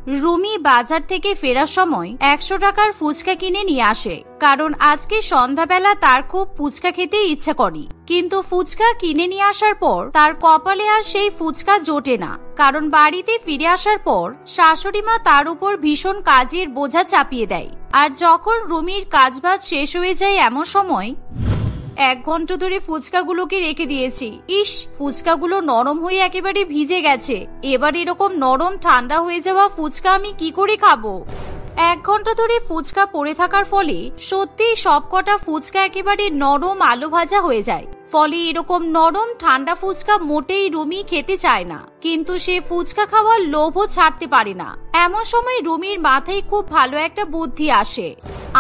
রুমি বাজার থেকে ফেরার সময় 100 টাকার ফুচকা কিনে নিয়ে আসে, কারণ আজকে সন্ধ্যাবেলা তার খুব ফুচকা খেতে ইচ্ছা করে। কিন্তু ফুচকা কিনে নিয়ে আসার পর তার কপালে আর সেই ফুচকা জোটে না, কারণ বাড়িতে ফিরে আসার পর শাশুড়ি মা তার উপর ভীষণ কাজের বোঝা চাপিয়ে দেয়। আর যখন রুমির কাজবাজ শেষ হয়ে যায় এমন সময় 1 ঘন্টা ধরে ফুচকাগুলোকে রেখে দিয়েছি, ইস ফুচকাগুলো নরম হয়ে একেবারে ভিজে গেছে। এবার এরকম নরম ঠান্ডা হয়ে যাওয়া ফুচকা আমি কি করে খাবো? 1 ঘন্টা ধরে ফুচকা পড়ে থাকার ফলে সত্যি সবকটা ফুচকা একেবারে নরম আলু ভাজা হয়ে যায়। ফলে এরকম নরম ঠান্ডা ফুচকা মোটেই রুমি খেতে চায় না, কিন্তু সে ফুচকা খাওয়ার লোভও ছাড়তে পারে না। এমন সময় রুমির মাথায় খুব ভালো একটা বুদ্ধি আসে,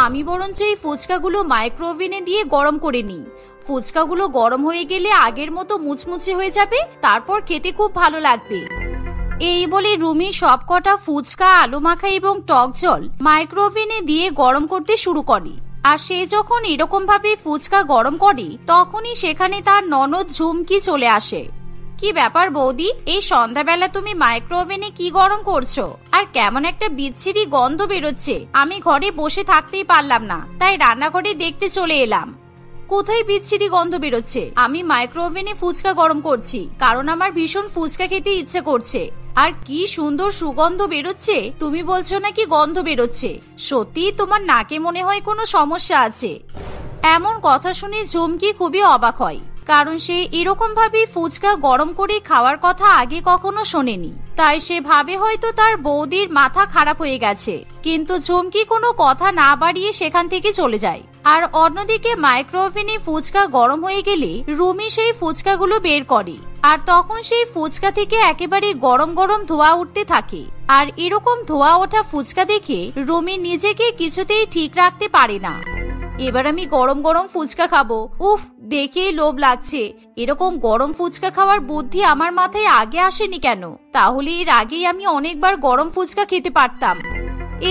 আমি বরঞ্চ এই ফুচকাগুলো মাইক্রোওভেনে দিয়ে গরম করে নিই। ফুচকাগুলো গরম হয়ে গেলে আগের মতো মুচমুচে হয়ে যাবে, তারপর খেতে খুব ভালো লাগবে। এই বলে রুমি সবকটা ফুচকা, আলু মাখা এবং টক জল মাইক্রোওভেনে দিয়ে গরম করতে শুরু করে। আর সে যখন এরকম ভাবে ফুচকা গরম করে তখনই সেখানে তার ননদ ঝুমকি চলে আসে। কি ব্যাপার বৌদি, এই সন্ধ্যাবেলা তুমি মাইক্রোওভেনে কি গরম করছো? আর কেমন একটা বিচ্ছিরি গন্ধ বেরোচ্ছে, আমি ঘরে বসে থাকতেই পারলাম না, তাই রান্নাঘরে দেখতে চলে এলাম। কোথায় বিচ্ছিরি গন্ধ বেরোচ্ছে? আমি মাইক্রোওভেনে ফুচকা গরম করছি, কারণ আমার ভীষণ ফুচকা খেতে ইচ্ছে করছে। আর কি সুন্দর সুগন্ধ বেরোচ্ছে, তুমি বলছো নাকি গন্ধ বেরোচ্ছে? সত্যি তোমার নাকে মনে হয় কোনো সমস্যা আছে। এমন কথা শুনে ঝুমকি খুবই অবাক হয়, কারণ সে এরকম ভাবে ফুচকা গরম করে খাওয়ার কথা আগে কখনো শোনেনি। তাই সে ভাবে হয়তো তার বৌদির মাথা খারাপ হয়ে গেছে। কিন্তু ঝুমকি কোনো কথা না বাড়িয়ে সেখান থেকে চলে যায়। আর অন্যদিকে মাইক্রোওভেনে ফুচকা গরম হয়ে গেলে রুমি সেই ফুচকাগুলো বের করে, আর তখন সেই ফুচকা থেকে একেবারে গরম গরম ধোঁয়া উঠতে থাকে। আর এরকম ধোঁয়া ওঠা ফুচকা দেখে রুমি নিজেকে কিছুতেই ঠিক রাখতে পারে না। এবার আমি গরম গরম ফুচকা খাবো, উফ দেখেই লোভ লাগছে। এরকম গরম ফুচকা খাওয়ার বুদ্ধি আমার মাথায় আগে আসেনি কেন? তাহলে এর আগেই আমি অনেকবার গরম ফুচকা খেতে পারতাম।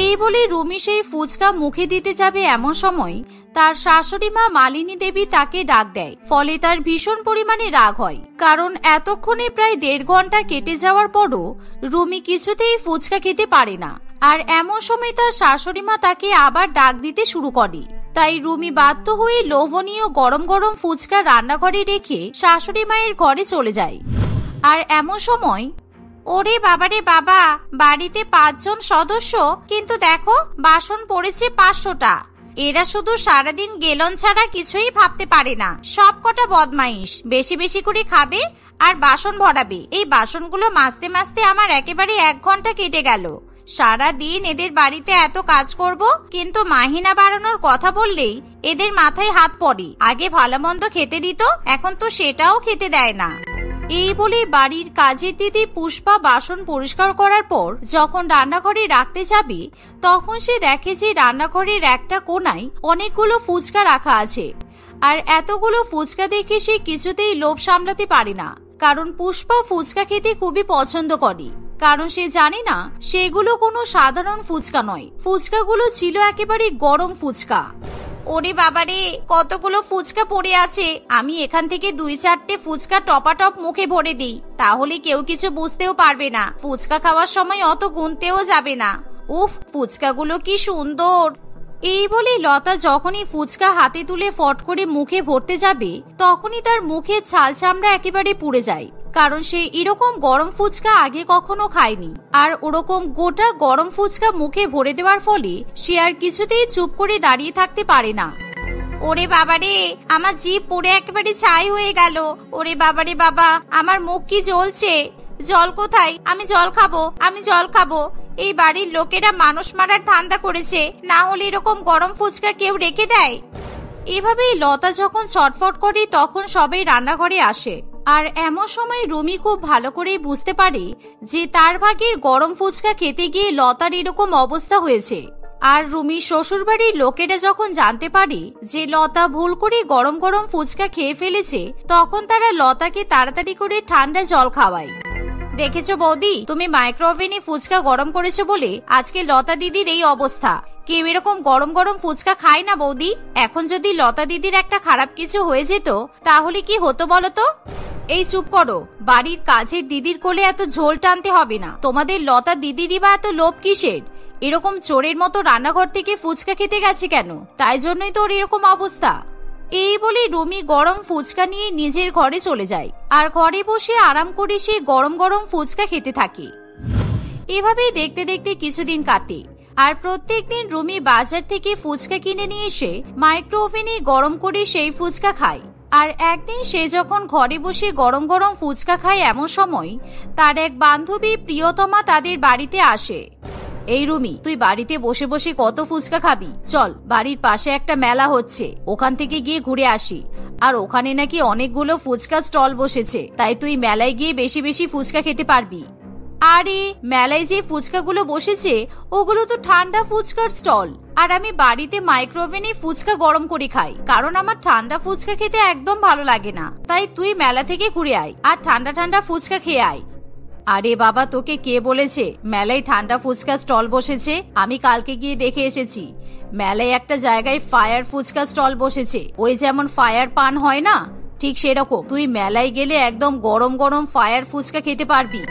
এই বলে রুমি সেই ফুচকা মুখে দিতে যাবে এমন সময় তার শাশুড়ি মা মালিনী দেবী তাকে ডাক দেয়। ফলে তার ভীষণ পরিমাণে রাগ হয়, কারণ এতক্ষণে প্রায় 1.5 ঘন্টা কেটে যাওয়ার পরও রুমি কিছুতেই ফুচকা খেতে পারে না। আর এমন সময় তার শাশুড়ি মা তাকে আবার ডাক দিতে শুরু করে। তাই রুমি বাধ্য হয়ে লোভনীয় গরম গরম ফুচকা রান্নাঘরে রেখে শাশুড়ি মায়ের ঘরে চলে যায়। আর এমন সময়, ওরে বাবারে বাবা, বাড়িতে 5 জন সদস্য, কিন্তু দেখো বাসন পড়েছে 500টা। এরা শুধু সারাদিন গেলন ছাড়া কিছুই ভাবতে পারে না। সব কটা বদমাইশ, বেশি বেশি করে খাবে আর বাসন ভরাবে। এই বাসনগুলো মাজতে মাজতে আমার একেবারে 1 ঘন্টা কেটে গেল। সারা দিন এদের বাড়িতে এত কাজ করব, কিন্তু মাহিনা বাড়ানোর কথা বললেই এদের মাথায় হাত পড়ে। আগে ভালো মন্দ খেতে দিত, এখন তো সেটাও খেতে দেয় না। এই বলে বাড়ির কাজের দিদি পুষ্পা বাসন পরিষ্কার করার পর যখন রান্নাঘরে রাখতে যাবে, তখন সে দেখে যে রান্নাঘরের একটা কোনায় অনেকগুলো ফুচকা রাখা আছে। আর এতগুলো ফুচকা দেখে সে কিছুতেই লোভ সামলাতে পারে না, কারণ পুষ্পা ফুচকা খেতে খুবই পছন্দ করে। কারণ সে জানে না সেগুলো কোনো সাধারণ ফুচকা নয়, ফুচকাগুলো ছিল একেবারে গরম ফুচকা। ওরে বাবারে, কতগুলো ফুচকা পড়ে আছে, আমি এখান থেকে 2-4টে ফুচকা টপাটপ মুখে ভরে দিই, তাহলে কেউ কিছু বুঝতেও পারবে না। ফুচকা খাওয়ার সময় অত গুনতেও যাবে না। উফ, ফুচকাগুলো কি সুন্দর। এই বলে লতা যখনই ফুচকা হাতে তুলে ফট করে মুখে ভরতে যাবে, তখনই তার মুখের ছাল চামড়া একেবারে পুড়ে যায়, কারণ সে এরকম গরম ফুচকা আগে কখনো খায়নি। আর ওরকম গোটা গরম ফুচকা মুখে ভরে দেওয়ার ফলে সে আর কিছুতেই চুপ করে দাঁড়িয়ে থাকতে পারে না। ওরে বাবারে, আমার জিভ পুড়ে একেবারে ছাই হয়ে গেল। ওরে বাবারে বাবা, আমার মুখ কি জ্বলছে। জল কোথায়? আমি জল খাবো, আমি জল খাবো। এই বাড়ির লোকেরা মানুষ মারার ধান্দা করেছে, না হলে এরকম গরম ফুচকা কেউ রেখে দেয়? এভাবেই লতা যখন ছটফট করে তখন সবাই রান্নাঘরে আসে। আর এমন সময় রুমি খুব ভালো করেই বুঝতে পারে যে তার ভাগের গরম ফুচকা খেতে গিয়ে লতার এরকম অবস্থা হয়েছে। আর রুমির শ্বশুরবাড়ির লোকেরা যখন জানতে পারে যে লতা ভুল করে গরম গরম ফুচকা খেয়ে ফেলেছে, তখন তারা লতাকে তাড়াতাড়ি করে ঠান্ডা জল খাওয়ায়। দেখেছো বৌদি, তুমি মাইক্রোওভেনে ফুচকা গরম করেছো বলে আজকে লতা দিদির এই অবস্থা। কেউ এরকম গরম গরম ফুচকা খায় না বৌদি। এখন যদি লতা দিদির একটা খারাপ কিছু হয়ে যেত তাহলে কি হতো বলো তো? এই চুপ করো, বাড়ির কাজের দিদির কোলে এত ঝোল টানতে হবে না। তোমাদের লতা দিদিরই বা এত লোভ কিসের? এরকম চোরের মতো রান্নাঘর থেকে ফুচকা খেতে গেছে কেন? তাই জন্যই তোর এরকম অবস্থা। এই বলে রুমি গরম ফুচকা নিয়ে নিজের ঘরে চলে যায় আর ঘরে বসে আরাম করে সে গরম গরম ফুচকা খেতে থাকে। এভাবেই দেখতে দেখতে কিছুদিন কাটে আর প্রত্যেকদিন রুমি বাজার থেকে ফুচকা কিনে নিয়ে এসে মাইক্রো ওভেনে গরম করে সেই ফুচকা খায়। আর একদিন সে যখন ঘরে বসে গরম গরম ফুচকা খায় এমন সময় তার এক বান্ধবী প্রিয়তমা তাদের বাড়িতে আসে। এই রুমি, তুই বাড়িতে বসে বসে কত ফুচকা খাবি? চল, বাড়ির পাশে একটা মেলা হচ্ছে, ওখান থেকে গিয়ে ঘুরে আসি। আর ওখানে নাকি অনেকগুলো ফুচকা স্টল বসেছে, তাই তুই মেলায় গিয়ে বেশি বেশি ফুচকা খেতে পারবি। আরে মেলায় যে ফুচকাগুলো বসেছে ওগুলো তো ঠান্ডা ফুচকার স্টল, আর আমি বাড়িতে মাইক্রোওভেনে ফুচকা গরম করে খাই, কারণ আমার ঠান্ডা ফুচকা খেতে একদম ভালো লাগে না। তাই তুই মেলা থেকে ঘুরে আয় আর ঠান্ডা ঠান্ডা ফুচকা খেয়ে আয়। আরে বাবা, তোকে কে বলেছে মেলায় ঠান্ডা ফুচকা স্টল বসেছে? আমি কালকে গিয়ে দেখে এসেছি। মেলায় একটা জায়গায় ফায়ার ফুচকা স্টল বসেছে, ওই যেমন ফায়ার পান হয় না, ঠিক সেরকম। তুই মেলায় গেলে একদম গরম গরম ফায়ার ফুচকা খেতে পারবি।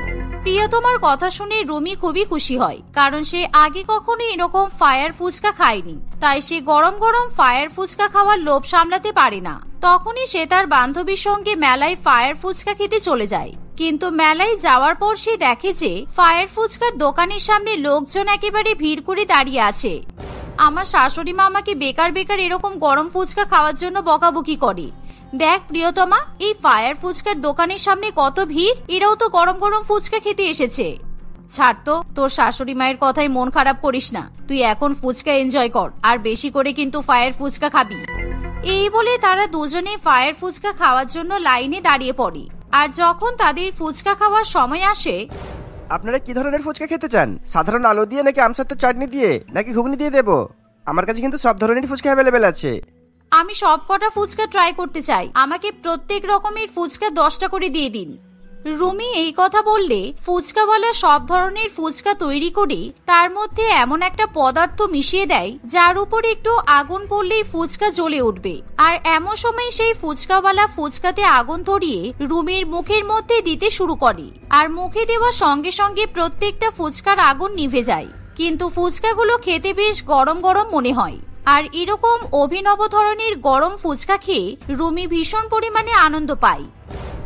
প্রিয়তমার কথা শুনে রুমি খুবই খুশি হয়, কারণ সে আগে কখনো এরকম ফায়ার ফুচকা খায়নি। তাই সে গরম গরম ফায়ার ফুচকা খাওয়ার লোভ সামলাতে পারে না। তখনই সে তার বান্ধবীর সঙ্গে মেলায় ফায়ার ফুচকা খেতে চলে যায়। কিন্তু মেলায় যাওয়ার পর সে দেখে যে ফায়ার ফুচকার দোকানের সামনে লোকজন একেবারে ভিড় করে দাঁড়িয়ে আছে। আমার শাশুড়ি মা আমাকে বেকার বেকার এরকম গরম ফুচকা খাওয়ার জন্য বকাবকি করে। দেখ প্রিয়তমা, এই ফায়ার ফুচকার দোকানের সামনে কত ভিড়, এরাও তো গরম গরম ফুচকা খেতে এসেছে। ছাড় তো, তোর শাশুড়ি মায়ের কথাই মন খারাপ করিস না। তুই এখন ফুচকা এনজয় কর, আর বেশি করে কিন্তু ফায়ার ফুচকা খাবি। এই বলে তারা দুজনে ফায়ার ফুচকা খাওয়ার জন্য লাইনে দাঁড়িয়ে পড়ে। আর যখন তাদের ফুচকা খাওয়ার সময় আসে, আপনারা কি ধরনের ফুচকা খেতে চান? সাধারণ আলু দিয়ে নাকি আমসত্ত্ব চাটনি দিয়ে নাকি ঘুগনি দিয়ে দেবো? আমার কাছে কিন্তু সব ধরনের ফুচকা অ্যাভেলেবেল আছে। আমি সব কটা ফুচকা ট্রাই করতে চাই, আমাকে প্রত্যেক রকমের ফুচকা 10টা করে দিয়ে দিন। রুমি এই কথা বললে ফুচকাওয়ালা সব ধরনের ফুচকা তৈরি করে তার মধ্যে এমন একটা পদার্থ মিশিয়ে দেয় যার উপর একটু আগুন পড়লেই ফুচকা জ্বলে উঠবে। আর এমন সময় সেই ফুচকাওয়ালা ফুচকাতে আগুন ধরিয়ে রুমির মুখের মধ্যে দিতে শুরু করে। আর মুখে দেওয়ার সঙ্গে সঙ্গে প্রত্যেকটা ফুচকার আগুন নিভে যায়, কিন্তু ফুচকাগুলো খেতে বেশ গরম গরম মনে হয়। আর এরকম অভিনব ধরনের গরম ফুচকা খেয়ে রুমি ভীষণ পরিমাণে আনন্দ পায়।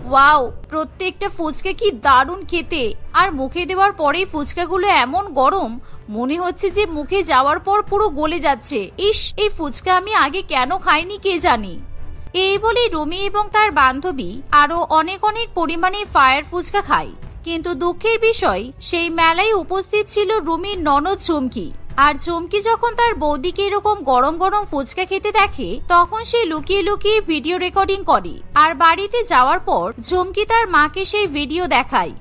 ওয়াও, প্রত্যেকটা ফুচকা কি দারুণ খেতে! আর মুখে দেওয়ার পরেই ফুচকাগুলো এমন গরম, মনে হচ্ছে যে মুখে যাওয়ার পর পুরো গলে যাচ্ছে। ইস, এই ফুচকা আমি আগে কেন খাইনি কে জানি। এই বলে রুমি এবং তার বান্ধবী আরো অনেক অনেক পরিমাণে ফায়ার ফুচকা খায়। কিন্তু দুঃখের বিষয়, সেই মেলায় উপস্থিত ছিল রুমির ননদ চুমকি। আর চুমকি যখন তার বৌদিকে এরকম গরম গরম ফুচকা খেতে দেখে, তখন সে লুকিয়ে লুকিয়ে ভিডিও রেকর্ডিং করে। আর বাড়িতে যাওয়ার পর চুমকি তার মাকে সেই ভিডিও দেখায়।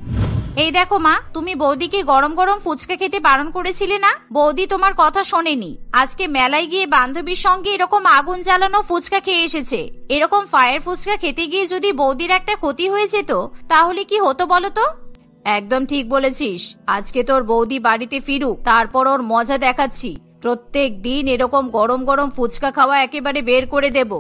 এই দেখো মা, তুমি বৌদিকে গরম গরম ফুচকা খেতে বারণ করেছিলে না? বৌদি তোমার কথা শোনেনি, আজকে মেলায় গিয়ে বান্ধবীর সঙ্গে এরকম আগুন জ্বালানো ফুচকা খেয়ে এসেছে। এরকম ফায়ার ফুচকা খেতে গিয়ে যদি বৌদির একটা ক্ষতি হয়ে যেত তাহলে কি হতো বলো তো? একদম ঠিক বলেছিস, আজকে তোর বৌদি বাড়িতে ফিরুক, তারপর ওর মজা দেখাচ্ছি। প্রত্যেক দিন এরকম গরম গরম ফুচকা খাওয়া একেবারে বের করে দেব।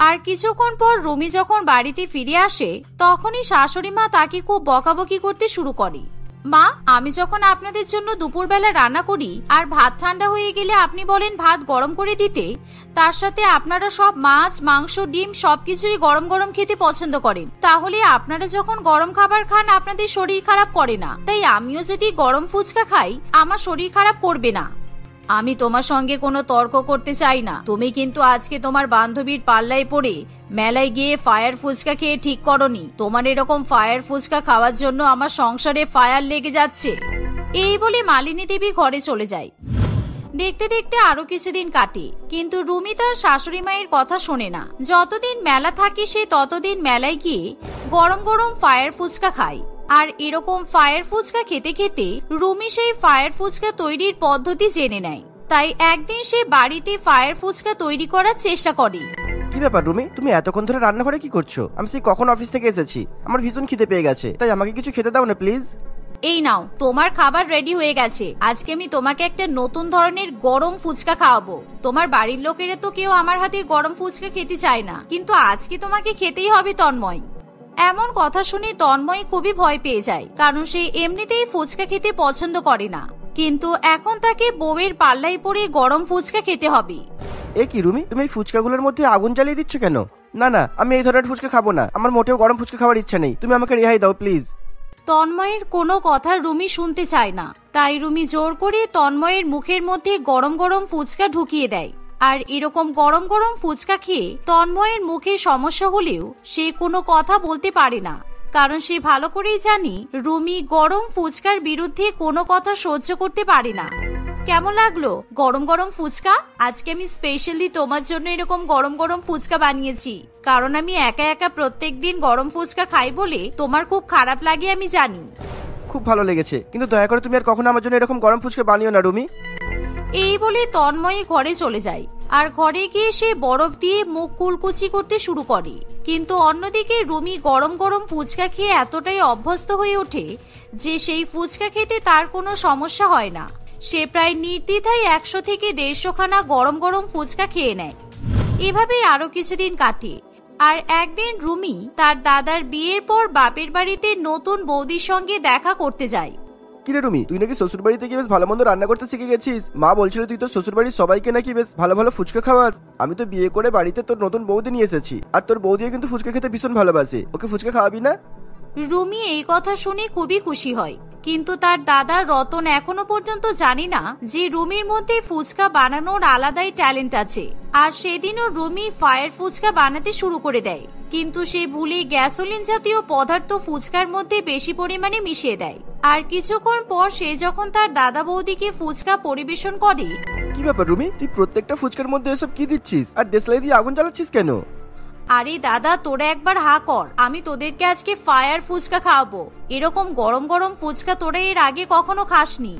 আর কিছুক্ষণ পর রুমি যখন বাড়িতে ফিরে আসে, তখনই শাশুড়ি মা তাকে খুব বকাবকি করতে শুরু করে। মা, আমি যখন আপনাদের জন্য দুপুরবেলা রান্না করি আর ভাত ঠান্ডা হয়ে গেলে আপনি বলেন ভাত গরম করে দিতে, তার সাথে আপনারা সব মাছ, মাংস, ডিম সবকিছুই গরম গরম খেতে পছন্দ করেন, তাহলে আপনারা যখন গরম খাবার খান আপনাদের শরীর খারাপ করে না। তাই আমিও যদি গরম ফুচকা খাই আমার শরীর খারাপ করবে না। আমি তোমার সঙ্গে কোনো তর্ক করতে চাই না, তুমি কিন্তু আজকে তোমার বান্ধবীর পাল্লায় পড়ে মেলায় গিয়ে ফায়ার ফুচকা খেয়ে ঠিক করনি। তোমার এরকম ফায়ার ফুচকা খাওয়ার জন্য আমার সংসারে ফায়ার লেগে যাচ্ছে। এই বলে মালিনী দেবী ঘরে চলে যায়। দেখতে দেখতে আরো কিছুদিন কাটে, কিন্তু রুমি তার শাশুড়ি মায়ের কথা শোনে না। যতদিন মেলা থাকে সে ততদিন মেলায় গিয়ে গরম গরম ফায়ার ফুচকা খায়। আর এরকম ফায়ার ফুচকা খেতে খেতে রুমি সেই ফায়ার ফুচকা তৈরির পদ্ধতি জেনে নেয়। তাই একদিন সে বাড়িতে ফায়ার ফুচকা তৈরি করার চেষ্টা করে। কি ব্যাপার রুমি, তুমি এতক্ষণ ধরে রান্না করে কি করছো? আমি সেই কখন অফিস থেকে এসেছি, আমার ভীষণ খিদে পেয়ে গেছে, তাই আমাকে কিছু খেতে দাও না প্লিজ। এই নাও, তোমার খাবার রেডি হয়ে গেছে। আজকে আমি তোমাকে একটা নতুন ধরনের গরম ফুচকা খাওয়াবো। তোমার বাড়ির লোকেরা তো কেউ আমার হাতের গরম ফুচকা খেতে চায় না, কিন্তু আজকে তোমাকে খেতেই হবে তন্ময়। এমন কথা শুনে তন্ময় খুবই ভয় পেয়ে যায়, কারণ সে এমনিতেই ফুচকা খেতে পছন্দ করে না, কিন্তু এখন তাকে বউয়ের পাল্লায় পড়ে গরম ফুচকা খেতে হবে। এ কি রুমি, তুমি এই ফুচকাগুলোর মধ্যে আগুন জ্বালিয়ে দিচ্ছ কেন? না না, আমি এই ধরনের ফুচকা খাবো না, আমার মোটেও গরম ফুচকা খাওয়ার ইচ্ছা নেই, তুমি আমাকে রেহাই দাও প্লিজ। তন্ময়ের কোনো কথা রুমি শুনতে চায় না, তাই রুমি জোর করে তন্ময়ের মুখের মধ্যে গরম গরম ফুচকা ঢুকিয়ে দেয়। আর এরকম গরম গরম ফুচকা খেয়ে তন্ময়ের মুখে সমস্যা হলেও সে কোনো কথা বলতে পারে না, কারণ সে ভালো করেই জানি রুমি গরম ফুচকার বিরুদ্ধে কোনো কথা সহ্য করতে পারে না। কেমন লাগলো গরম গরম ফুচকা? আজকে আমি স্পেশালি তোমার জন্য এরকম গরম গরম ফুচকা বানিয়েছি, কারণ আমি একা একা প্রত্যেকদিন গরম ফুচকা খাই বলে তোমার খুব খারাপ লাগে আমি জানি। খুব ভালো লেগেছে, কিন্তু দয়া করে তুমি আর কখনো আমার জন্য এরকম গরম ফুচকা বানিও না রুমি। এই বলে তন্ময় ঘরে চলে যায়, আর ঘরে গিয়ে সে বরফ দিয়ে মুখ কুলকুচি করতে শুরু করে। কিন্তু অন্যদিকে রুমি গরম গরম ফুচকা খেয়ে এতটাই অভ্যস্ত হয়ে ওঠে যে সেই ফুচকা খেতে তার কোনো সমস্যা হয় না। সে প্রায় নির্দ্বিধায় 100 থেকে 150 খানা গরম গরম ফুচকা খেয়ে নেয়। এভাবে আরো কিছুদিন কাটে, আর একদিন রুমি তার দাদার বিয়ের পর বাপের বাড়িতে নতুন বৌদির সঙ্গে দেখা করতে যায়। কিরে রুমি, তুই নাকি শ্বশুর বাড়িতে গিয়ে বেশ ভালো মন্দ রান্না করতে শিখে গেছিস। মা বলছিল তুই তোর শ্বশুর বাড়ির সবাইকে নাকি বেশ ভালো ভালো ফুচকা খাওয়াস। আমি তো বিয়ে করে বাড়িতে তোর নতুন বৌদি নিয়ে এসেছি, আর তোর বৌদিও কিন্তু ফুচকা খেতে ভীষণ ভালোবাসে, ওকে ফুচকা খাওয়াবি না? রুমি এই কথা শুনে খুবই খুশি হয়, কিন্তু তার দাদা রতন এখনো পর্যন্ত জানে না যে রুমির মধ্যে ফুচকা বানানোর আলাদাই ট্যালেন্ট আছে। আর সেদিনও রুমি ফায়ার ফুচকা বানাতে শুরু করে দেয়, কিন্তু সে ভুলে গ্যাসোলিন জাতীয় পদার্থ ফুচকার মধ্যে বেশি পরিমাণে মিশিয়ে দেয়। আর কিছুক্ষণ পর সে যখন তার দাদা বৌদিকে ফুচকা পরিবেশন করে। কি ব্যাপার রুমি, তুই প্রত্যেকটা ফুচকার মধ্যে এসব কি দিচ্ছিস, আর দেশলাই দিয়ে আগুন জ্বালাচ্ছিস কেন? আরে দাদা, তোরা একবার হা কর, আমি তোদেরকে আজকে ফায়ার ফুচকা খাওয়াবো। এরকম গরম গরম ফুচকা তোরা এর আগে কখনো খাসনি।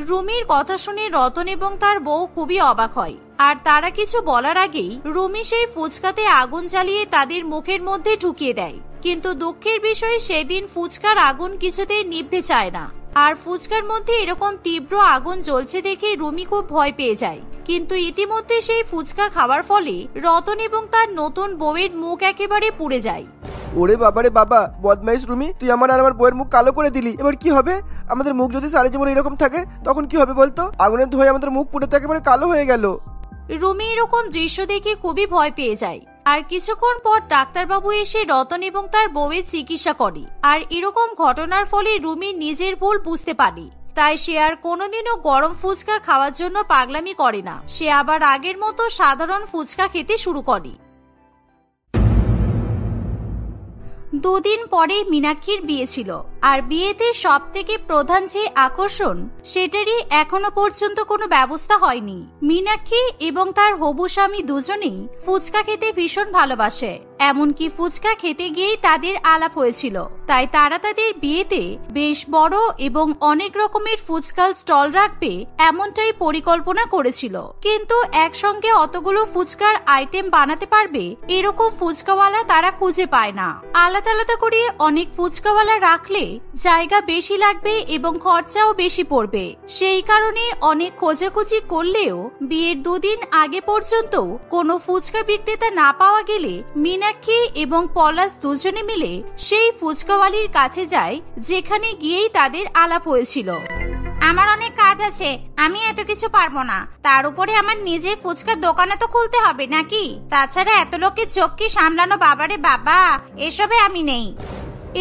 রুমির কথা শুনে রতন এবং তার বউ খুবই অবাক হয়, আর তারা কিছু বলার আগেই রুমি সেই ফুচকাতে আগুন জ্বালিয়ে তাদের মুখের মধ্যে ঢুকিয়ে দেয়। কিন্তু দুঃখের বিষয় সেদিন ফুচকার আগুন কিছুতেই নিভতে চায় না, আর ফুচকার মধ্যে এরকম তীব্র আগুন জ্বলছে দেখে রুমি খুব ভয় পেয়ে যায়। কিন্তু ইতিমধ্যে সেই ফুচকা খাওয়ার ফলে রতন এবং তার নতুন বউয়ের মুখ একেবারে পুড়ে যায়। ওরে বাবারে বাবা, বদমাইশ রুমি, তুই আমার আর আমার বউয়ের মুখ কালো করে দিলি। এবার কি হবে? আমাদের মুখ যদি সারা জীবন এরকম থাকে তখন কি হবে বলতো? আগুনের ধোঁয়ায় আমাদের মুখ পুড়ে তো একেবারে কালো হয়ে গেল। রুমি এরকম দৃশ্য দেখে খুবই ভয় পেয়ে যায়। আর কিছুক্ষণ পর ডাক্তারবাবু এসে রতন এবং তার বউয়ের চিকিৎসা করে। আর এরকম ঘটনার ফলে রুমি নিজের ভুল বুঝতে পারে, তাই সে আর কোনোদিনও গরম ফুচকা খাওয়ার জন্য পাগলামি করে না। সে আবার আগের মতো সাধারণ ফুচকা খেতে শুরু করে। দুদিন পরে মীনাক্ষীর বিয়ে ছিল, আর বিয়েতে সব থেকে প্রধান যে আকর্ষণ সেটারই এখনো পর্যন্ত কোনো ব্যবস্থা হয়নি। মীনাক্ষী এবং তার হবু স্বামী দুজনেই ফুচকা খেতে ভীষণ ভালোবাসে, এমনকি ফুচকা খেতে গিয়েই তাদের আলাপ হয়েছিল। তাই তারা তাদের বিয়েতে বেশ বড় এবং অনেক রকমের ফুচকার স্টল রাখবে এমনটাই পরিকল্পনা করেছিল। কিন্তু একসঙ্গে অতগুলো ফুচকার আইটেম বানাতে পারবে এরকম ফুচকাওয়ালা তারা খুঁজে পায় না। আলাদা আলাদা করে অনেক ফুচকাওয়ালা রাখলে জায়গা বেশি লাগবে এবং খরচাও বেশি পড়বে। সেই কারণে অনেক খোঁজাখুঁজি করলেও বিয়ের দুদিন আগে পর্যন্ত কোনো ফুচকা বিক্রেতা না পাওয়া গেলে মীনাক্ষী এবং পলাশ দুজনে মিলে সেই ফুচকাওয়ালির কাছে যায় যেখানে গিয়েই তাদের আলাপ হয়েছিল। আমার অনেক কাজ আছে, আমি এত কিছু পারবো না, তার উপরে আমার নিজের ফুচকার দোকানে তো খুলতে হবে নাকি? তাছাড়া এত লোকের চোখ কি সামলানো? বাবারে বাবা, এসবে আমি নেই।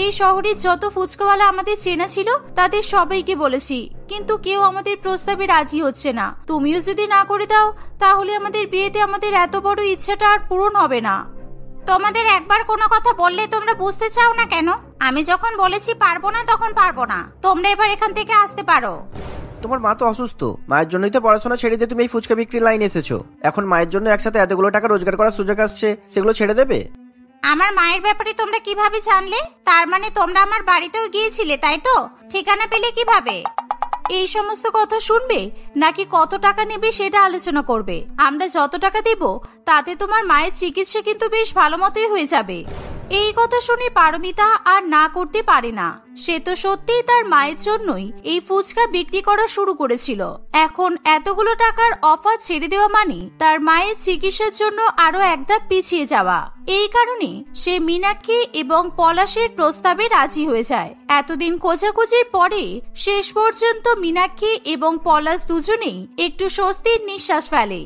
এই শহরের যত ফুচকাওয়ালা আমাদের চেনা ছিল তাদের সবাইকে বলেছি, কিন্তু কেউ আমাদের প্রস্তাবে রাজি হচ্ছে না। তুমিও যদি না করে দাও তাহলে আমাদের বিয়েতে আমাদের এত বড় ইচ্ছাটা আর পূরণ হবে না। তোমাদের একবার কোনো কথা বললে তোমরা বুঝতে চাও না কেন? আমি যখন বলেছি পারবো না তখন পারবো না, তোমরা এবার এখান থেকে আসতে পারো। তোমার মা তো অসুস্থ, মায়ের জন্যই তো পড়াশোনা ছেড়ে দিয়ে তুমি এই ফুচকা বিক্রি লাইন এসেছো। এখন মায়ের জন্য একসাথে এতগুলো টাকা রোজগার করার সুযোগ আসছে, সেগুলো ছেড়ে দেবে? আমার মায়ের ব্যাপারে তোমরা কিভাবে জানলে? তার মানে তোমরা আমার বাড়িতেও গিয়েছিলে, তাই তো? ঠিকানা পেলে কিভাবে? এই সমস্ত কথা শুনবে নাকি কত টাকা নেবে সেটা আলোচনা করবে? আমরা যত টাকা দেব তাতে তোমার মায়ের চিকিৎসা কিন্তু বেশ ভালো মতোই হয়ে যাবে। এই কথা শুনে পারমিতা আর না করতে পারে না। সে তো সত্যিই তার মায়ের জন্যই এই ফুচকা বিক্রি করা শুরু করেছিল। এখন এতগুলো টাকার অফার ছেড়ে দেওয়া মানে তার মায়ের চিকিৎসার জন্য আরো এক ধাপ পিছিয়ে যাওয়া। এই কারণে সে মীনাক্ষী এবং পলাশের প্রস্তাবে রাজি হয়ে যায়। এতদিন খোঁজাখুঁজির পরে শেষ পর্যন্ত মীনাক্ষী এবং পলাশ দুজনেই একটু স্বস্তির নিঃশ্বাস ফেলে।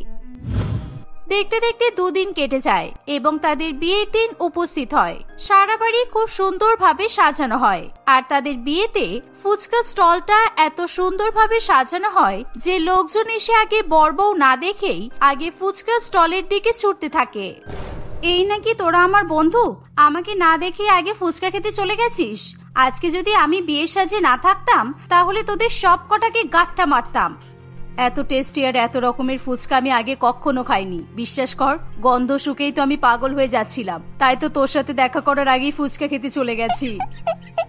দেখতে দেখতে দুদিন কেটে যায় এবং তাদের বিয়ের দিন উপস্থিত হয়। সারা বাড়ি খুব সুন্দরভাবে সাজানো হয় আর তাদের বিয়েতে ফুচকা স্টলটা এত সুন্দরভাবে সাজানো হয় যে লোকজন এসে আগে বরবউ না দেখেই আগে ফুচকা স্টলের দিকে ছুটতে থাকে। এই নাকি তোরা আমার বন্ধু, আমাকে না দেখে আগে ফুচকা খেতে চলে গেছিস। আজকে যদি আমি বিয়ের সাজে না থাকতাম তাহলে তোদের সব কটাকে গাঁটটা মারতাম। এত টেস্টি আর এত রকমের ফুচকা আমি আগে কখনো খাইনি। বিশ্বাস কর, গন্ধ শুকেই তো আমি পাগল হয়ে যাচ্ছিলাম। তাই তো তোর সাথে দেখা করার আগেই ফুচকা খেতে চলে গেছি।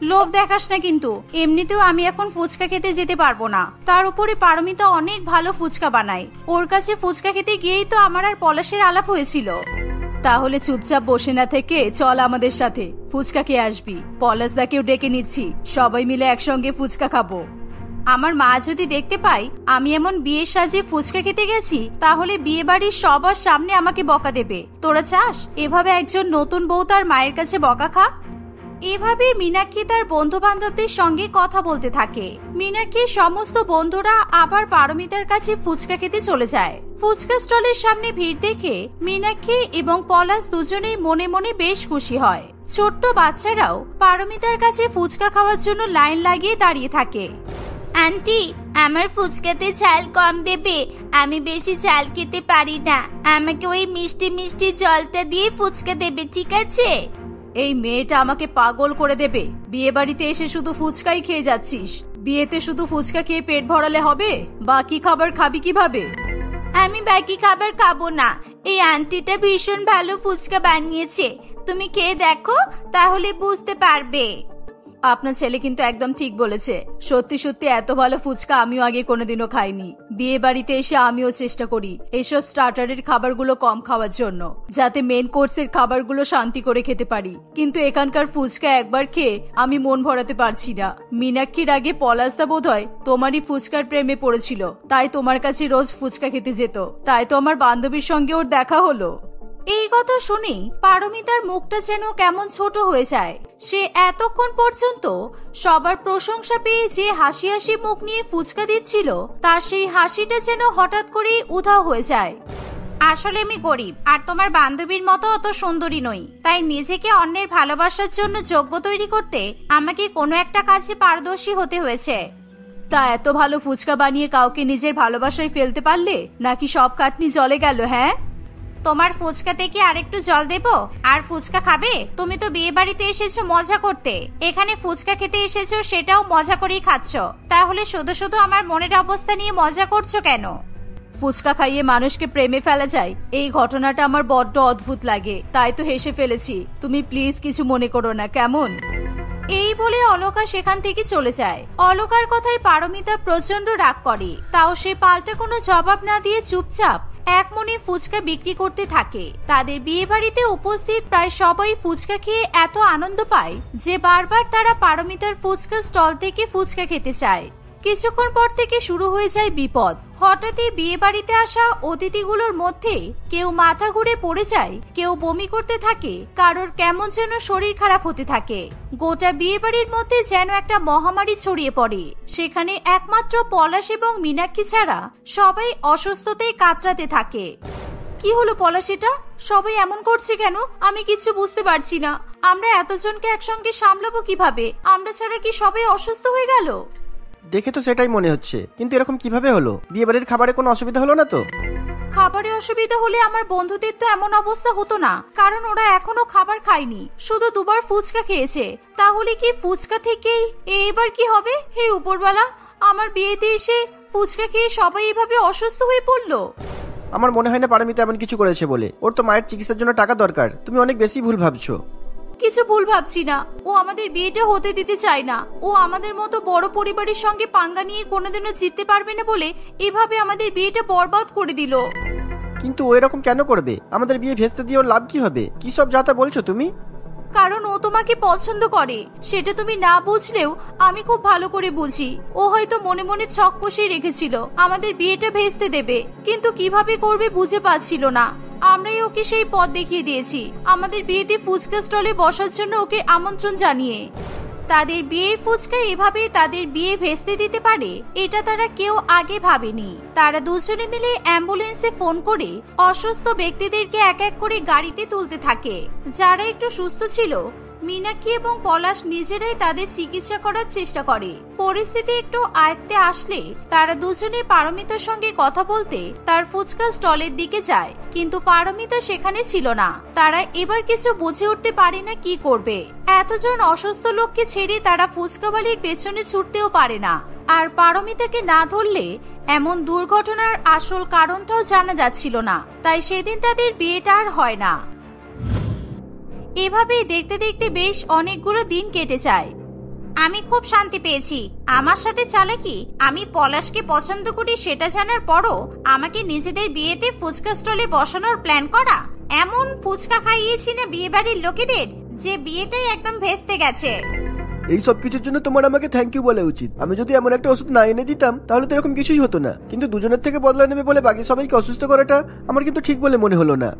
লোভ দেখাস না কিন্তু, এমনিতেও আমি এখন ফুচকা খেতে যেতে পারবো না। তার উপরে পারমিতা অনেক ভালো ফুচকা বানায়। ওর কাছে ফুচকা খেতে গিয়েই তো আমার আর পলাশের আলাপ হয়েছিল। তাহলে চুপচাপ বসে না থেকে চল আমাদের সাথে, ফুচকা খেয়ে আসবি। পলাশদাকেও ডেকে নিচ্ছি, সবাই মিলে একসঙ্গে ফুচকা খাবো। আমার মা যদি দেখতে পাই আমি এমন বিয়ে সাজে ফুচকা খেতে গেছি তাহলে বিয়ে বাড়ির সবার সামনে আমাকে বকা দেবে। তোরা চাস এভাবে একজন নতুন বউ তার মায়ের কাছে বকা খা? এভাবে মীনাক্ষী তার বন্ধু বান্ধবদের সঙ্গে কথা বলতে থাকে। মীনাক্ষীর সমস্ত বন্ধুরা আবার পারমিতার কাছে ফুচকা খেতে চলে যায়। ফুচকা স্টলের সামনে ভিড় দেখে মীনাক্ষী এবং পলাশ দুজনেই মনে মনে বেশ খুশি হয়। ছোট্ট বাচ্চারাও পারমিতার কাছে ফুচকা খাওয়ার জন্য লাইন লাগিয়ে দাঁড়িয়ে থাকে। আন্টি, আমার ফুচকাতে ঝাল কম দেবে, আমি বেশি ঝাল খেতে পারি না। আমাকে ওই মিষ্টি মিষ্টি জলটা দিয়ে ফুচকা দেবে, ঠিক আছে? এই মেয়েটা আমাকে পাগল করে দেবে। বিয়ে বাড়িতে এসে শুধু ফুচকাই খেয়ে যাচ্ছিস। বিয়েতে শুধু ফুচকা খেয়ে পেট ভরালে হবে? বাকি খাবার খাবি কিভাবে? আমি বাকি খাবার খাবো না। এই আন্টিটা ভীষণ ভালো ফুচকা বানিয়েছে, তুমি খেয়ে দেখো, তাহলে বুঝতে পারবে। আপনার ছেলে কিন্তু একদম ঠিক বলেছে। সত্যি সত্যি এত ভালো ফুচকা আমিও আগে কোনোদিনও খাইনি। বিয়ে বাড়িতে এসে আমিও চেষ্টা করি এইসব স্টার্টারের খাবারগুলো কম খাওয়ার জন্য, যাতে মেন কোর্সের খাবারগুলো শান্তি করে খেতে পারি। কিন্তু এখানকার ফুচকা একবার খেয়ে আমি মন ভরাতে পারছি না। মীনাক্ষীর আগে পলাশদা বোধহয় তোমারই ফুচকার প্রেমে পড়েছিল, তাই তোমার কাছে রোজ ফুচকা খেতে যেত। তাই তো আমার বান্ধবীর সঙ্গে ওর দেখা হলো। এই কথা শুনে পারমিতার মুখটা যেন কেমন ছোট হয়ে যায়। সে এতক্ষণ পর্যন্ত সবার প্রশংসা পেয়ে যে হাসি হাসি মুখ নিয়ে ফুচকা দিচ্ছিল, তার সেই হাসিটা যেন হঠাৎ করেই উধাও হয়ে যায়। আসলে আমি গরিব আর তোমার বান্ধবীর মতো অত সুন্দরী নই, তাই নিজেকে অন্যের ভালোবাসার জন্য যোগ্য তৈরি করতে আমাকে কোনো একটা কাজে পারদর্শী হতে হয়েছে। তা এত ভালো ফুচকা বানিয়ে কাউকে নিজের ভালোবাসায় ফেলতে পারলে নাকি সব খাটনি জলে গেল? হ্যাঁ, তোমার ফুচকাতে কি আরেকটু জল দেবো? আর ফুচকা খাবে? তুমি তো বিয়ে বাড়িতে এসেছো মজা করতে, এখানে ফুচকা খেতে এসেছো সেটাও মজা করেই খাচ্ছ। তাহলে শুধু শুধু আমার মনের অবস্থা নিয়ে মজা করছো কেন? ফুচকা খাইয়ে মানুষকে প্রেমে ফেলা যায়, এই ঘটনাটা আমার বড্ড অদ্ভুত লাগে, তাই তো হেসে ফেলেছি। তুমি প্লিজ কিছু মনে করো না, কেমন? এই বলে অলকা সেখান থেকে চলে যায়। অলকার কথায় পারমিতা প্রচন্ড রাগ করে, তাও সে পাল্টা কোনো জবাব না দিয়ে চুপচাপ এক মনে ফুচকা বিক্রি করতে থাকে। তাদের বিয়ে বাড়িতে উপস্থিত প্রায় সবাই ফুচকা খেয়ে এত আনন্দ পায় যে বারবার তারা পারমিতার ফুচকা স্টল থেকে ফুচকা খেতে চায়। কিছুক্ষণ পর থেকে শুরু হয়ে যায় বিপদ। হঠাৎই বিয়ে বাড়িতে আসা অতিথিগুলোর মধ্যে কেউ মাথা ঘুরে পড়ে যায়, কেউ বমি করতে থাকে, কারোর কেমন যেন শরীর খারাপ হতে থাকে। গোটা বিয়ে বাড়ির মধ্যে যেন একটা মহামারী ছড়িয়ে পড়ে। সেখানে একমাত্র পলাশ এবং মীনাক্ষী ছাড়া সবাই অসুস্থতায় কাতরাতে থাকে। কি হলো পলাশ, এটা সবাই এমন করছে কেন? আমি কিছু বুঝতে পারছি না। আমরা এতজনকে একসঙ্গে সামলাবো কিভাবে? আমরা ছাড়া কি সবাই অসুস্থ হয়ে গেল? দেখে তো সেটাই মনে হচ্ছে, কিন্তু এরকম কিভাবে হলো? বিয়ে বাড়ির খাবারে কোনো অসুবিধা হলো না তো? খাবারে অসুবিধা হলে আমার বন্ধুদের তো এমন অবস্থা হতো না, কারণ ওরা এখনো খাবার খায়নি, শুধু দুবার ফুচকা খেয়েছে। তাহলে কি ফুচকা থেকেই এবার কি হবে? হে উপরওয়ালা, আমার বিয়েতে এসে ফুচকা খেয়ে সবাই এভাবে অসুস্থ হয়ে পড়লো। আমার মনে হয় না পারমিতা এমন কিছু করেছে বলে। ওর তো মায়ের চিকিৎসার জন্য টাকা দরকার। তুমি অনেক বেশি ভুল ভাবছো। কিছু ভুল ভাবছি না, ও আমাদের বিয়েটা হতে দিতে চায় না। ও আমাদের মতো বড় পরিবারের সঙ্গে পাঙ্গা নিয়ে কোনোদিনও জিততে পারবে না বলে এভাবে আমাদের বিয়েটা বরবাদ করে দিল। কিন্তু ও এরকম কেন করবে? আমাদের বিয়ে ভেস্তে দিয়ে ওর লাভ কি হবে? কি সব যাতা বলছো তুমি? কারণ ও তোমাকে পছন্দ করে। সেটা তুমি না বুঝলেও আমি খুব ভালো করে বুঝি। ও হয়তো মনে মনে ছক কষিয়ে রেখেছিল আমাদের বিয়েটা ভেস্তে দেবে, কিন্তু কিভাবে করবে বুঝে পাচ্ছিল না। আমরাই ওকে সেই পথ দেখিয়ে দিয়েছি, আমাদের বিয়েতে ফুচকা স্টলে বসার জন্য ওকে আমন্ত্রণ জানিয়ে। তাদের বিয়ের ফুচকা এভাবে তাদের বিয়ে ভেস্তে দিতে পারে এটা তারা কেউ আগে ভাবেনি। তারা দুজনে মিলে অ্যাম্বুলেন্সে ফোন করে অসুস্থ ব্যক্তিদেরকে এক এক করে গাড়িতে তুলতে থাকে। যারা একটু সুস্থ ছিল মীনাক্ষী এবং পলাশ নিজেরাই তাদের চিকিৎসা করার চেষ্টা করে। পরিস্থিতি একটু আয়ত্তে আসলে তারা দুজনে পারমিতার সঙ্গে কথা বলতে তার ফুচকা স্টলের দিকে যায়, কিন্তু পারমিতা সেখানে ছিল না। তারা এবার কিছু বুঝে উঠতে পারে না কি করবে। এতজন অসুস্থ লোককে ছেড়ে তারা ফুচকাওয়ালির পেছনে ছুটতেও পারে না। আর পারমিতাকে না ধরলে এমন দুর্ঘটনার আসল কারণটাও জানা যাচ্ছিল না। তাই সেদিন তাদের বিয়েটা আর হয় না। এভাবেই দেখতে দেখতে বেশ অনেকগুলো দিন কেটে যায়। আমি খুব শান্তি পেয়েছি। আমার সাথে চালাকি, আমি পলাশকে পছন্দ করি সেটা জানার পরও আমাকে নিজেদের বিয়েতে ফুচকা স্টলে বসানোর প্ল্যান করা। এমন ফুচকা খাইয়েছি না বিয়ে বাড়ির লোকেদের যে বিয়েটাই একদম ভেস্তে গেছে। এই সব কিছুর জন্য তোমার আমাকে থ্যাংক ইউ বলা উচিত। আমি যদি এমন একটা ওষুধ না এনে দিতাম তাহলে তো এরকম কিছুই হতো না। কিন্তু দুজনের থেকে বদলা নেবে বলে বাকি সবাইকে অসুস্থ করাটা আমার কিন্তু ঠিক বলে মনে হলো না।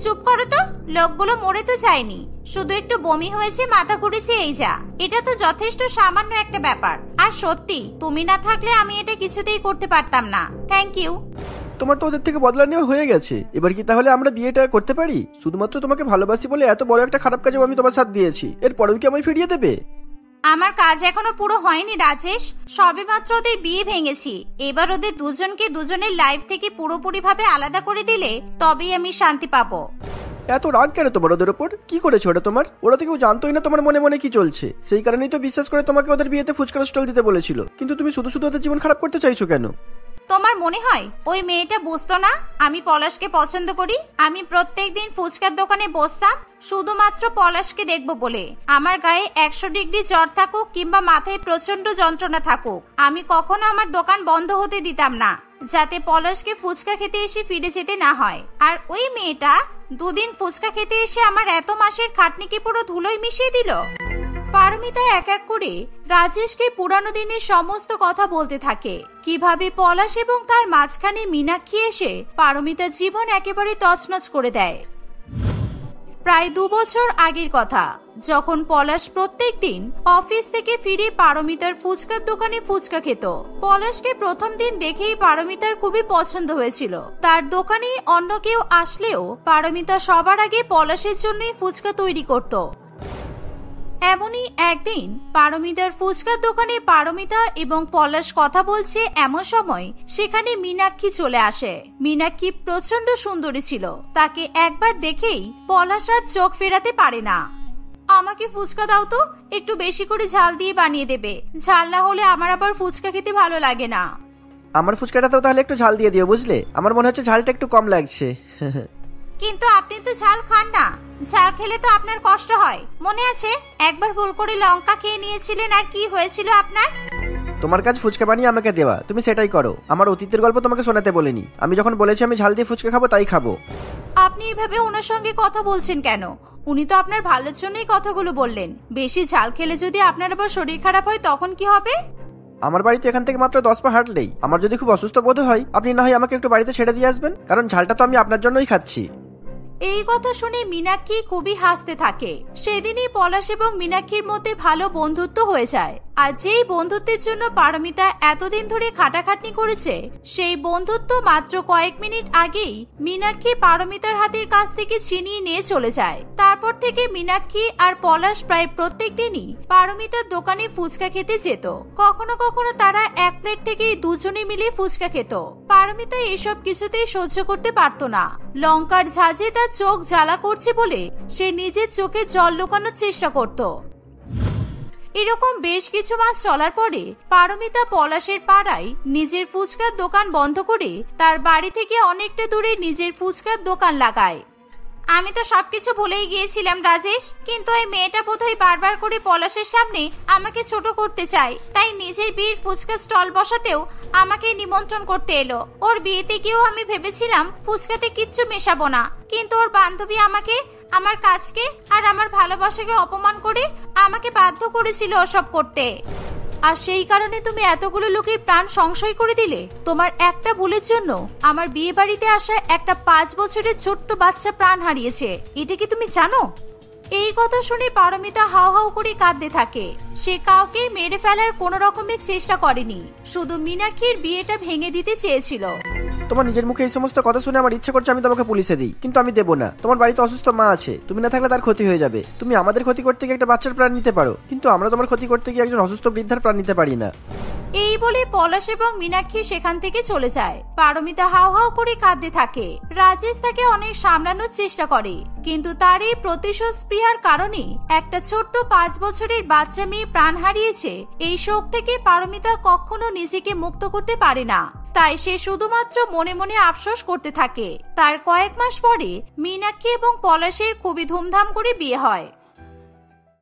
চুপ করো তো, লোকগুলো মরে তো যায়নি, শুধু একটু বমি হয়েছে, মাথা ঘুরেছে, এই যা। এটা তো যথেষ্ট সামান্য একটা ব্যাপার। আর সত্যি তুমি না থাকলে আমি এটা কিছুতেই করতে পারতাম না। Thank you. তোমার তো ওদের থেকে বদলা নেওয়া হয়ে গেছে, এবার কি তাহলে আমরা বিয়েটা করতে পারি? শুধুমাত্র তোমাকে ভালোবাসি বলে এত বড় একটা খারাপ কাজেও আমি তোমার সাথ দিয়েছি, এরপরেও কি আমায় ফিরিয়ে দেবে? আমার কাজ এখনো পুরো হয়নি রাজেশ, সবেমাত্র ওদের বিয়ে ভেঙেছি। এবার ওদের দুজনকে দুজনের লাইফ থেকে পুরোপুরি ভাবে আলাদা করে দিলে তবেই আমি শান্তি পাবো। এত রাগ কেন তোমার ওদের ওপর? কি করেছে ওটা তোমার? ওরা তো কেউ জানতোই না তোমার মনে মনে কি চলছে। সেই কারণেই তো বিশ্বাস করে তোমাকে ওদের বিয়েতে ফুচকার স্টল দিতে বলেছিল। কিন্তু তুমি শুধু শুধু ওদের জীবন খারাপ করতে চাইছো কেন? তোমার মনে হয় ওই মেয়েটা বুঝতো না আমি পলাশকে পছন্দ করি? আমি প্রত্যেকদিন ফুচকার দোকানে বসতাম শুধুমাত্র পলাশকে দেখবো বলে। আমার গায়ে 100 ডিগ্রি জ্বর থাকুক কিংবা মাথায় প্রচন্ড যন্ত্রণা থাকুক, আমি কখনো আমার দোকান বন্ধ হতে দিতাম না, যাতে পলাশকে ফুচকা খেতে এসে ফিরে যেতে না হয়। আর ওই মেয়েটা দুদিন ফুচকা খেতে এসে আমার এত মাসের খাটনিকে পুরো ধুলোয় মিশিয়ে দিল। পারমিতা এক এক করে রাজেশকে পুরানো দিনের সমস্ত কথা বলতে থাকে, কিভাবে পলাশ এবং তার মাঝখানে মীনাক্ষী এসে পারমিতার জীবন একেবারে তছনছ করে দেয়। প্রায় 2 বছর আগের কথা, যখন পলাশ প্রত্যেক দিন অফিস থেকে ফিরে পারমিতার ফুচকার দোকানে ফুচকা খেত। পলাশকে প্রথম দিন দেখেই পারমিতার খুবই পছন্দ হয়েছিল। তার দোকানে অন্য কেউ আসলেও পারমিতা সবার আগে পলাশের জন্যই ফুচকা তৈরি করত। এমনই একদিন পারমিতার ফুচকার দোকানে পারমিতা এবং পলাশ কথা বলছে, এমন সময় সেখানে মীনাক্ষী চলে আসে। মীনাক্ষী প্রচন্ড সুন্দরী ছিল, তাকে একবার দেখেই পলাশ আর চোখ ফেরাতে পারে না। আমাকে ফুচকা দাও তো, একটু বেশি করে ঝাল দিয়ে বানিয়ে দেবে, ঝাল না হলে আমার আবার ফুচকা খেতে ভালো লাগে না। আমার ফুচকাটাতেও তাহলে একটু ঝাল দিয়ে দিও, বুঝলে? আমার মনে হচ্ছে ঝালটা একটু কম লাগছে। কিন্তু আপনি তো ঝাল খান না, ঝাল খেলে তো আপনার কষ্ট হয়। মনে আছে একবার ভুল করে লঙ্কা খেয়ে নিয়েছিলেন, আর কি হয়েছিল আপনার? তোমার কাজ ফুচকা বানিয়ে আমাকে দেওয়া, তুমি সেটাই করো। আমার অতীতের গল্প তোমাকে শোনাতে বলিনি। আমি যখন বলেছি আমি ঝাল দিয়ে ফুচকা খাবো, তাই খাবো। আপনি এভাবে ওনার সঙ্গে কথা বলছেন কেন? উনি তো আপনার ভালোর জন্যই কথাগুলো বললেন। বেশি ঝাল খেলে যদি আপনার আবার শরীর খারাপ হয় তখন কি হবে? আমার বাড়িতে এখান থেকে মাত্র 10 পা হাঁটলেই। আমার যদি খুব অসুস্থ বোধ হয় আপনি না হয় আমাকে একটু বাড়িতে ছেড়ে দিয়ে আসবেন, কারণ ঝালটা তো আমি আপনার জন্যই খাচ্ছি। এই কথা শুনে মীনাক্ষী খুবই হাসতে থাকে। সেদিনই পলাশ এবং মীনাক্ষীর মধ্যে ভালো বন্ধুত্ব হয়ে যায়। আর যেই বন্ধুত্বের জন্য পারমিতা এতদিন ধরে খাটাখাটনি করেছে, সেই বন্ধুত্ব মাত্র কয়েক মিনিট আগেই মীনাক্ষী পারমিতার হাতের কাছ থেকে ছিনিয়ে নিয়ে চলে যায়। তারপর থেকে মীনাক্ষী আর পলাশ প্রায় প্রত্যেক দিনই পারমিতার দোকানে ফুচকা খেতে যেত। কখনো কখনো তারা এক প্লেট থেকেই দুজনে মিলে ফুচকা খেত। পারমিতা এসব কিছুতেই সহ্য করতে পারত না। লঙ্কার ঝাঁঝে তার চোখ জ্বালা করছে বলে সে নিজের চোখে জল লুকানোর চেষ্টা করত। এরকম বেশ কিছু মাস চলার পরে পারমিতা পলাশের পাড়ায় নিজের ফুচকার দোকান বন্ধ করে তার বাড়ি থেকে অনেকটা দূরে নিজের ফুচকার দোকান লাগায়। আমি তো সবকিছু ভুলেই গিয়েছিলাম রাজেশ, কিন্তু এই মেয়েটা বোধহয় বারবার করে পলাশের সামনে আমাকে ছোট করতে চায়, তাই নিজের বিয়ের ফুচকা স্টল বসাতেও আমাকে নিমন্ত্রণ করতে এলো। ওর বিয়েতে গিয়েও আমি ভেবেছিলাম ফুচকাতে কিচ্ছু মেশাবো না, কিন্তু ওর বান্ধবী আমাকে আমার কাজকে আর আমার ভালোবাসাকে অপমান করে আমাকে বাধ্য করেছিল ওসব করতে। আর সেই কারণে তুমি এতগুলো লোকের প্রাণ সংশয় করে দিলে। তোমার একটা ভুলের জন্য আমার বিয়ে বাড়িতে আসা একটা 5 বছরের ছোট্ট বাচ্চা প্রাণ হারিয়েছে। এটা কি তুমি জানো? এই কথা শুনে পারমিতা হাউ হাউ করে কাঁদতে থাকে। সে কাউকে মেরে ফেলার কোনো রকমের চেষ্টা করেনি, শুধু মীনাক্ষীর বিয়েটা ভেঙে দিতে চেয়েছিল। তোমার নিজের মুখে এই সমস্ত কথা শুনে আমার ইচ্ছে করছে আমি তোমাকে পুলিশে দিই, কিন্তু আমি দেবো না। তোমার বাড়িতে অসুস্থ মা আছে, তুমি না থাকলে তার ক্ষতি হয়ে যাবে। তুমি আমাদের ক্ষতি করতে গিয়ে একটা বাচ্চার প্রাণ নিতে পারো, কিন্তু আমরা তোমার ক্ষতি করতে গিয়ে একজন অসুস্থ বৃদ্ধার প্রাণ নিতে পারি না। এই বলে পলাশ এবং মীনাক্ষী সেখান থেকে চলে যায়। পারমিতা হাউ হাউ করে কাঁদতে থাকে। রাজেশ তাকে অনেক সামলানোর চেষ্টা করে, কিন্তু তার এই প্রতিশোধ স্পৃহার কারণে একটা ছোট্ট 5 বছরের বাচ্চা মেয়ে প্রাণ হারিয়েছে। এই শোক থেকে পারমিতা কখনো নিজেকে মুক্ত করতে পারে না, তাই সে শুধুমাত্র মনে মনে আফসোস করতে থাকে। তার কয়েক মাস পরে মীনাক্ষী এবং পলাশের খুবই ধুমধাম করে বিয়ে হয়।